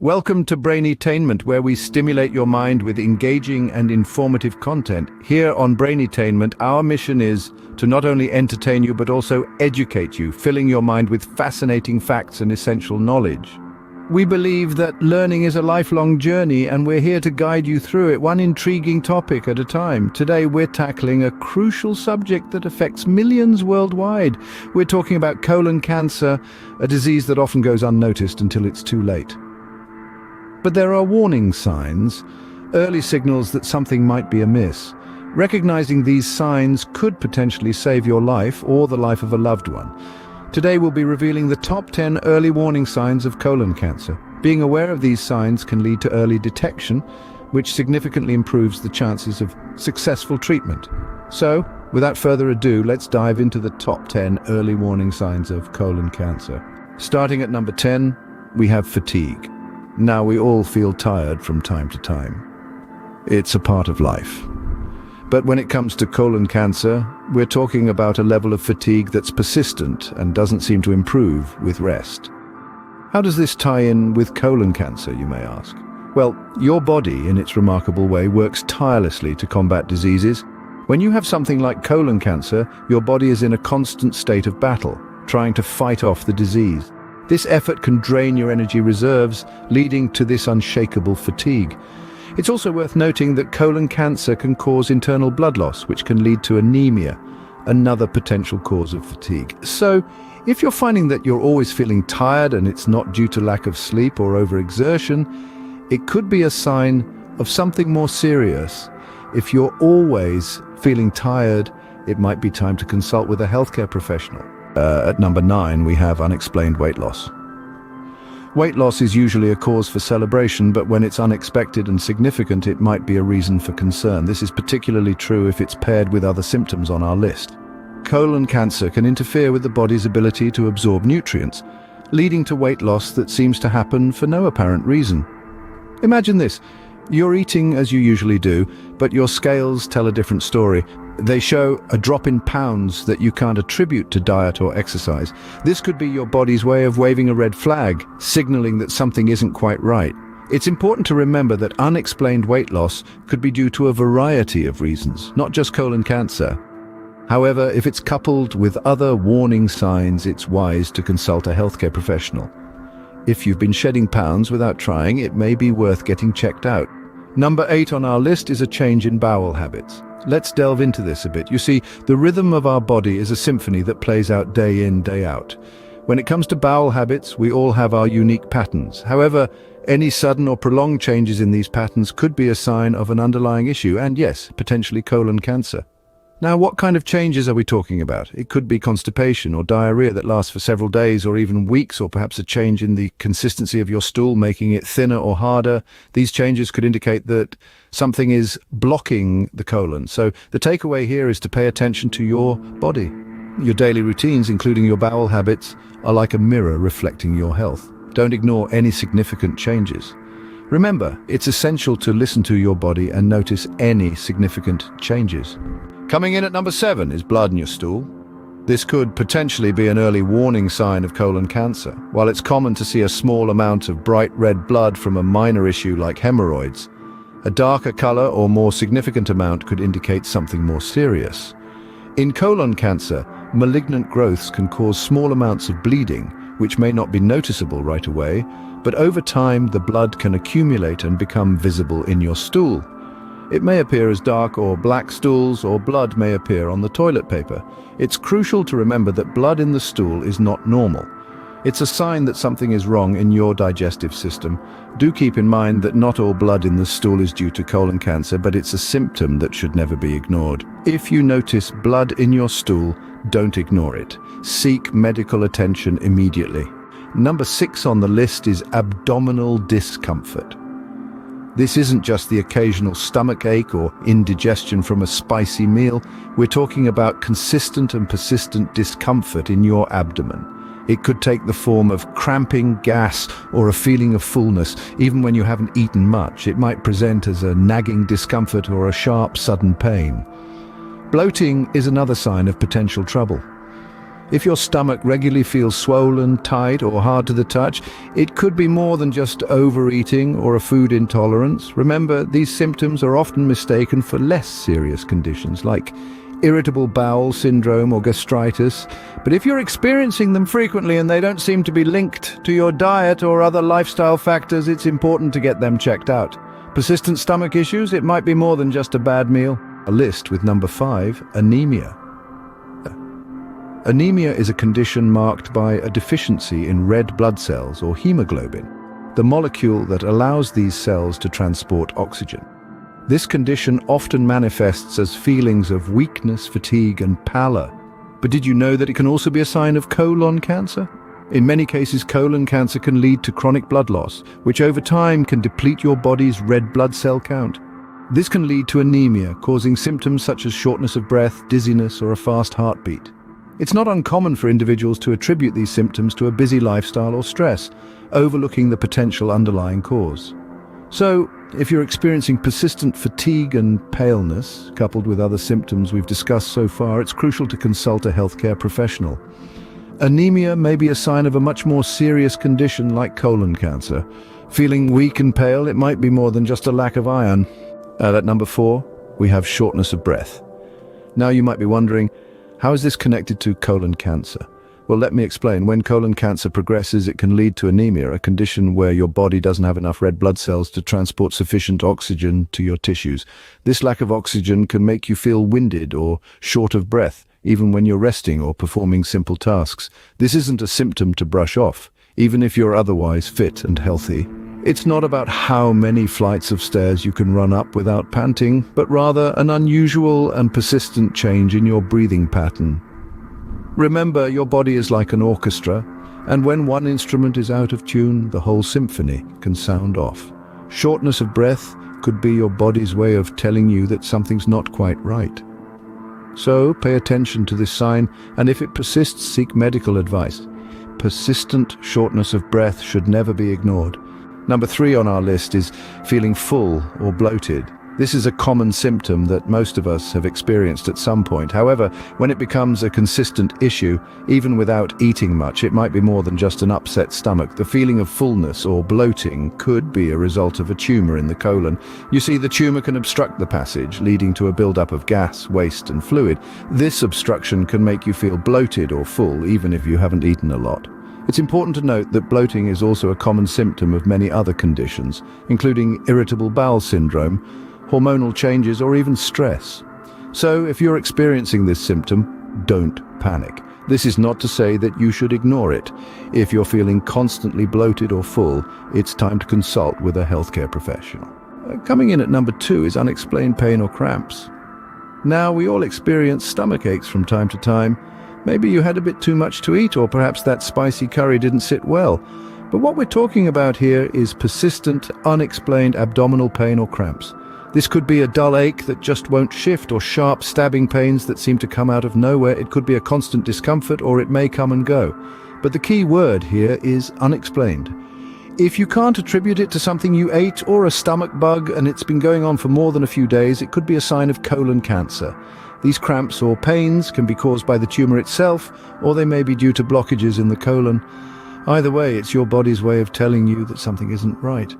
Welcome to Brainetainment, where we stimulate your mind with engaging and informative content. Here on Brainetainment, our mission is to not only entertain you but also educate you, filling your mind with fascinating facts and essential knowledge. We believe that learning is a lifelong journey, and we're here to guide you through it, one intriguing topic at a time. Today we're tackling a crucial subject that affects millions worldwide. We're talking about colon cancer, a disease that often goes unnoticed until it's too late. But there are warning signs, early signals that something might be amiss. Recognizing these signs could potentially save your life or the life of a loved one. Today we'll be revealing the top 10 early warning signs of colon cancer. Being aware of these signs can lead to early detection, which significantly improves the chances of successful treatment. So, without further ado, let's dive into the top 10 early warning signs of colon cancer. Starting at number 10, we have fatigue. Now, we all feel tired from time to time. It's a part of life. But when it comes to colon cancer, we're talking about a level of fatigue that's persistent and doesn't seem to improve with rest. How does this tie in with colon cancer, you may ask? Well, your body, in its remarkable way, works tirelessly to combat diseases. When you have something like colon cancer, your body is in a constant state of battle, trying to fight off the disease. This effort can drain your energy reserves, leading to this unshakable fatigue. It's also worth noting that colon cancer can cause internal blood loss, which can lead to anemia, another potential cause of fatigue. So, if you're finding that you're always feeling tired and it's not due to lack of sleep or overexertion, it could be a sign of something more serious. If you're always feeling tired, it might be time to consult with a healthcare professional. At number 9, we have unexplained weight loss. Weight loss is usually a cause for celebration, but when it's unexpected and significant, it might be a reason for concern. This is particularly true if it's paired with other symptoms on our list. Colon cancer can interfere with the body's ability to absorb nutrients, leading to weight loss that seems to happen for no apparent reason. Imagine this. You're eating as you usually do, but your scales tell a different story. They show a drop in pounds that you can't attribute to diet or exercise. This could be your body's way of waving a red flag, signaling that something isn't quite right. It's important to remember that unexplained weight loss could be due to a variety of reasons, not just colon cancer. However, if it's coupled with other warning signs, it's wise to consult a healthcare professional. If you've been shedding pounds without trying, it may be worth getting checked out. Number 8 on our list is a change in bowel habits. Let's delve into this a bit. You see, the rhythm of our body is a symphony that plays out day in, day out. When it comes to bowel habits, we all have our unique patterns. However, any sudden or prolonged changes in these patterns could be a sign of an underlying issue, and yes, potentially colon cancer. Now, what kind of changes are we talking about? It could be constipation or diarrhea that lasts for several days or even weeks, or perhaps a change in the consistency of your stool, making it thinner or harder. These changes could indicate that something is blocking the colon. So the takeaway here is to pay attention to your body. Your daily routines, including your bowel habits, are like a mirror reflecting your health. Don't ignore any significant changes. Remember, it's essential to listen to your body and notice any significant changes. Coming in at number 7 is blood in your stool. This could potentially be an early warning sign of colon cancer. While it's common to see a small amount of bright red blood from a minor issue like hemorrhoids, a darker color or more significant amount could indicate something more serious. In colon cancer, malignant growths can cause small amounts of bleeding, which may not be noticeable right away, but over time the blood can accumulate and become visible in your stool. It may appear as dark or black stools, or blood may appear on the toilet paper. It's crucial to remember that blood in the stool is not normal. It's a sign that something is wrong in your digestive system. Do keep in mind that not all blood in the stool is due to colon cancer, but it's a symptom that should never be ignored. If you notice blood in your stool, don't ignore it. Seek medical attention immediately. Number 6 on the list is abdominal discomfort. This isn't just the occasional stomach ache or indigestion from a spicy meal. We're talking about consistent and persistent discomfort in your abdomen. It could take the form of cramping, gas, or a feeling of fullness. Even when you haven't eaten much, it might present as a nagging discomfort or a sharp, sudden pain. Bloating is another sign of potential trouble. If your stomach regularly feels swollen, tight, or hard to the touch, it could be more than just overeating or a food intolerance. Remember, these symptoms are often mistaken for less serious conditions like irritable bowel syndrome or gastritis. But if you're experiencing them frequently and they don't seem to be linked to your diet or other lifestyle factors, it's important to get them checked out. Persistent stomach issues, it might be more than just a bad meal. A list with number 5, anemia. Anemia is a condition marked by a deficiency in red blood cells or hemoglobin, the molecule that allows these cells to transport oxygen. This condition often manifests as feelings of weakness, fatigue, and pallor. But did you know that it can also be a sign of colon cancer? In many cases, colon cancer can lead to chronic blood loss, which over time can deplete your body's red blood cell count. This can lead to anemia, causing symptoms such as shortness of breath, dizziness, or a fast heartbeat. It's not uncommon for individuals to attribute these symptoms to a busy lifestyle or stress, overlooking the potential underlying cause. So, if you're experiencing persistent fatigue and paleness, coupled with other symptoms we've discussed so far, it's crucial to consult a healthcare professional. Anemia may be a sign of a much more serious condition like colon cancer. Feeling weak and pale, it might be more than just a lack of iron. At number 4, we have shortness of breath. Now you might be wondering, how is this connected to colon cancer? Well, let me explain. When colon cancer progresses, it can lead to anemia, a condition where your body doesn't have enough red blood cells to transport sufficient oxygen to your tissues. This lack of oxygen can make you feel winded or short of breath, even when you're resting or performing simple tasks. This isn't a symptom to brush off, even if you're otherwise fit and healthy. It's not about how many flights of stairs you can run up without panting, but rather an unusual and persistent change in your breathing pattern. Remember, your body is like an orchestra, and when one instrument is out of tune, the whole symphony can sound off. Shortness of breath could be your body's way of telling you that something's not quite right. So, pay attention to this sign, and if it persists, seek medical advice. Persistent shortness of breath should never be ignored. Number 3 on our list is feeling full or bloated. This is a common symptom that most of us have experienced at some point. However, when it becomes a consistent issue, even without eating much, it might be more than just an upset stomach. The feeling of fullness or bloating could be a result of a tumor in the colon. You see, the tumor can obstruct the passage, leading to a buildup of gas, waste, and fluid. This obstruction can make you feel bloated or full, even if you haven't eaten a lot. It's important to note that bloating is also a common symptom of many other conditions, including irritable bowel syndrome, hormonal changes, or even stress. So, if you're experiencing this symptom, don't panic. This is not to say that you should ignore it. If you're feeling constantly bloated or full, it's time to consult with a healthcare professional. Coming in at number 2 is unexplained pain or cramps. Now, we all experience stomach aches from time to time. Maybe you had a bit too much to eat, or perhaps that spicy curry didn't sit well. But what we're talking about here is persistent, unexplained abdominal pain or cramps. This could be a dull ache that just won't shift, or sharp stabbing pains that seem to come out of nowhere. It could be a constant discomfort, or it may come and go. But the key word here is unexplained. If you can't attribute it to something you ate or a stomach bug and it's been going on for more than a few days, it could be a sign of colon cancer. These cramps or pains can be caused by the tumor itself, or they may be due to blockages in the colon. Either way, it's your body's way of telling you that something isn't right.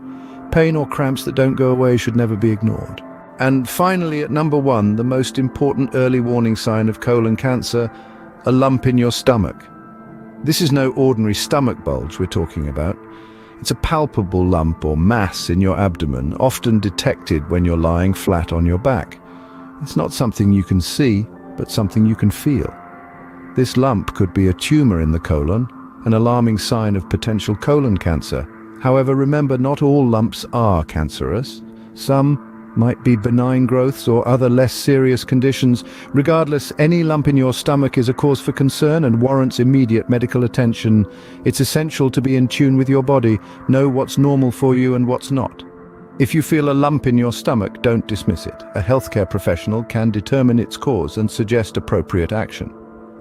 Pain or cramps that don't go away should never be ignored. And finally, at number 1, the most important early warning sign of colon cancer, a lump in your stomach. This is no ordinary stomach bulge we're talking about. It's a palpable lump or mass in your abdomen, often detected when you're lying flat on your back. It's not something you can see, but something you can feel. This lump could be a tumor in the colon, an alarming sign of potential colon cancer. However, remember, not all lumps are cancerous. Some might be benign growths or other less serious conditions. Regardless, any lump in your stomach is a cause for concern and warrants immediate medical attention. It's essential to be in tune with your body, know what's normal for you and what's not. If you feel a lump in your stomach, don't dismiss it. A healthcare professional can determine its cause and suggest appropriate action.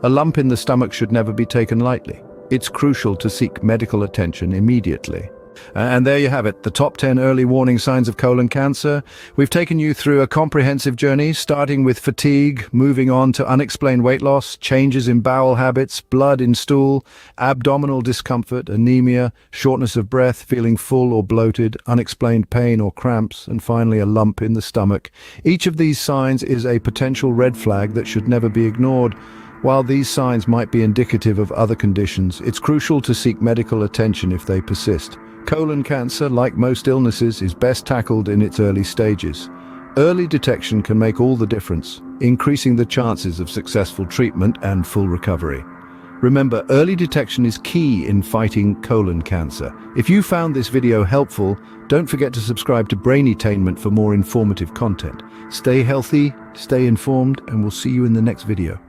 A lump in the stomach should never be taken lightly. It's crucial to seek medical attention immediately. And there you have it, the top 10 early warning signs of colon cancer. We've taken you through a comprehensive journey, starting with fatigue, moving on to unexplained weight loss, changes in bowel habits, blood in stool, abdominal discomfort, anemia, shortness of breath, feeling full or bloated, unexplained pain or cramps, and finally a lump in the stomach. Each of these signs is a potential red flag that should never be ignored. While these signs might be indicative of other conditions, it's crucial to seek medical attention if they persist. Colon cancer, like most illnesses, is best tackled in its early stages. Early detection can make all the difference, increasing the chances of successful treatment and full recovery. Remember, early detection is key in fighting colon cancer. If you found this video helpful, don't forget to subscribe to Braintainment for more informative content. Stay healthy, stay informed, and we'll see you in the next video.